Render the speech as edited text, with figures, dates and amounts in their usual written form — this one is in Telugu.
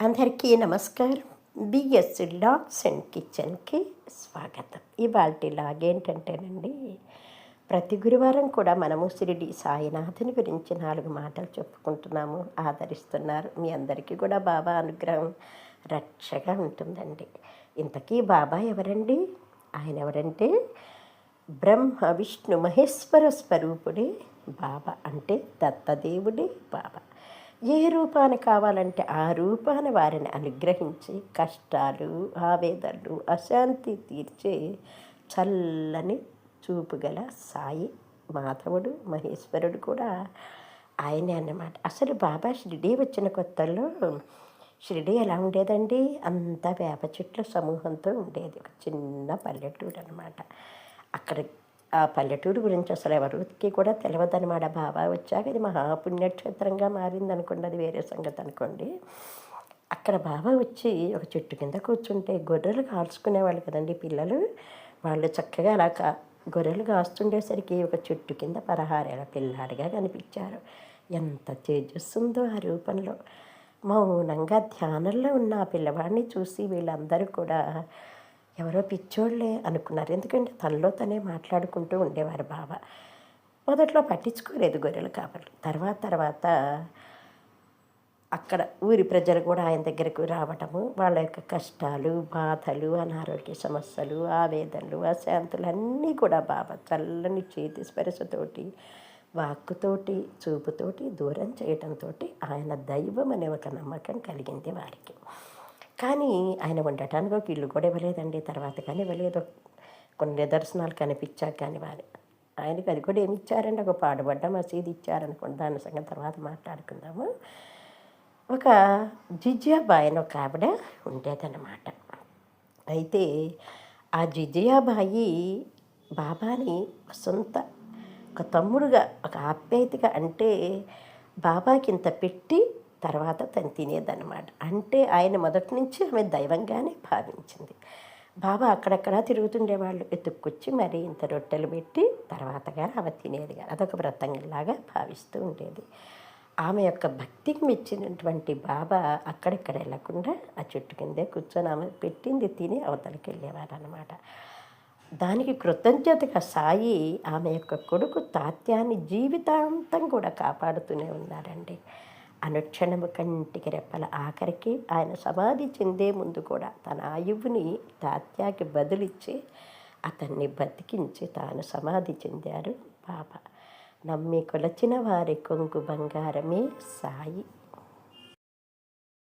అందరికీ నమస్కారం. బిఎస్ లాగ్స్ అండ్ కిచెన్కి స్వాగతం. ఇవాల్టి లాగ్ ఏంటంటేనండి, ప్రతి గురువారం కూడా మనము షిరిడి సాయినాథుని గురించి 4 మాటలు చెప్పుకుంటున్నాము, ఆదరిస్తున్నారు. మీ అందరికీ కూడా బాబా అనుగ్రహం రక్షగా ఉంటుందండి. ఇంతకీ బాబా ఎవరండి? ఆయన ఎవరంటే బ్రహ్మ విష్ణు మహేశ్వర స్వరూపుడే బాబా, అంటే దత్తదేవుడే బాబా. ఏ రూపాన కావాలంటే ఆ రూపాన వారిని అనుగ్రహించి కష్టాలు, ఆవేదనలు, అశాంతి తీర్చే చల్లని చూపు గల సాయి మాధవుడు, మహేశ్వరుడు కూడా ఆయనే అన్నమాట. అసలు బాబా షిరిడీ వచ్చిన కొత్తల్లో షిరిడీ ఎలా ఉండేదండి? అంతా వేప చెట్ల సమూహంతో ఉండేది. ఒక చిన్న పల్లెటూరు అనమాట. అక్కడ ఆ పల్లెటూరు గురించి అసలు ఎవరికి కూడా తెలియదనమాట. బాబా వచ్చాక ఇది మహాపుణ్యక్షేత్రంగా మారిందనుకోండి, అది వేరే సంగతి అనుకోండి. అక్కడ బాబా వచ్చి ఒక చెట్టు కింద కూర్చుంటే గొర్రెలు కాల్చుకునేవాళ్ళు కదండి పిల్లలు. వాళ్ళు చక్కగా అలా గొర్రెలు కాస్తుండేసరికి ఒక చెట్టు కింద పరహారేళ్ళ పిల్లాడిగా కనిపించారు. ఎంత తేజస్సుందో ఆ రూపంలో. మౌనంగా ధ్యానంలో ఉన్న ఆ పిల్లవాడిని చూసి వీళ్ళందరూ కూడా ఎవరో పిచ్చోళ్ళే అనుకున్నారు. ఎందుకంటే తనలో తనే మాట్లాడుకుంటూ ఉండేవారు బాబా. మొదట్లో పట్టించుకోలేదు గొర్రెలు కాపర్లు. తర్వాత అక్కడ ఊరి ప్రజలు కూడా ఆయన దగ్గరకు రావటము, వాళ్ళ యొక్క కష్టాలు, బాధలు, అనారోగ్య సమస్యలు, ఆవేదనలు, అశాంతులు అన్నీ కూడా బాబా చల్లని చేతి స్పర్శతోటి, వాక్కుతోటి, చూపుతోటి దూరం చేయటంతో ఆయన దైవం అనే ఒక నమ్మకం కలిగింది వారికి. కానీ ఆయన ఉండటానికి ఒక ఇల్లు కూడా ఇవ్వలేదండి. తర్వాత కానీ ఇవ్వలేదు. కొన్ని నిదర్శనాలు కనిపించాక కానీ ఆయనకి అది కూడా ఏమి ఇచ్చారండి? ఒక పాడుబడ్డ మసీదు ఇచ్చారనుకోండి. దాని సంగతి తర్వాత మాట్లాడుకుందాము. ఒక జిజియాబాయి అని ఒక ఆవిడ ఉండేదన్నమాట. అయితే ఆ జిజియాబాయి బాబాని సొంత ఒక తమ్ముడుగా, ఒక ఆప్యాయతగా, అంటే బాబాకి ఇంత పెట్టి తర్వాత తను తినేదన్నమాట. అంటే ఆయన మొదటి నుంచి ఆమె దైవంగానే భావించింది. బాబా అక్కడక్కడ తిరుగుతుండేవాళ్ళు, ఎత్తుక్కొచ్చి మరి ఇంత రొట్టెలు పెట్టి తర్వాతగా ఆమె తినేదిగా, అదొక వ్రతంలాగా భావిస్తూ ఉండేది. ఆమె యొక్క భక్తికి మెచ్చినటువంటి బాబా అక్కడిక్కడ వెళ్ళకుండా ఆ చెట్టు కిందే కూర్చొని ఆమె పెట్టింది తిని అవతలకి వెళ్ళేవారు అనమాట. దానికి కృతజ్ఞతగా సాయి ఆమె యొక్క కొడుకు తాత్యాన్ని జీవితాంతం కూడా కాపాడుతూనే ఉన్నారండి. అనుక్షణము కంటికి రెప్పల ఆఖరికి ఆయన సమాధి చెందే ముందు కూడా తన ఆయువుని తాత్యాకి బదులిచ్చి అతన్ని బతికించి తాను సమాధి చెందారు బాబా. నమ్మి కొలచిన వారి కొంగు బంగారమే సాయి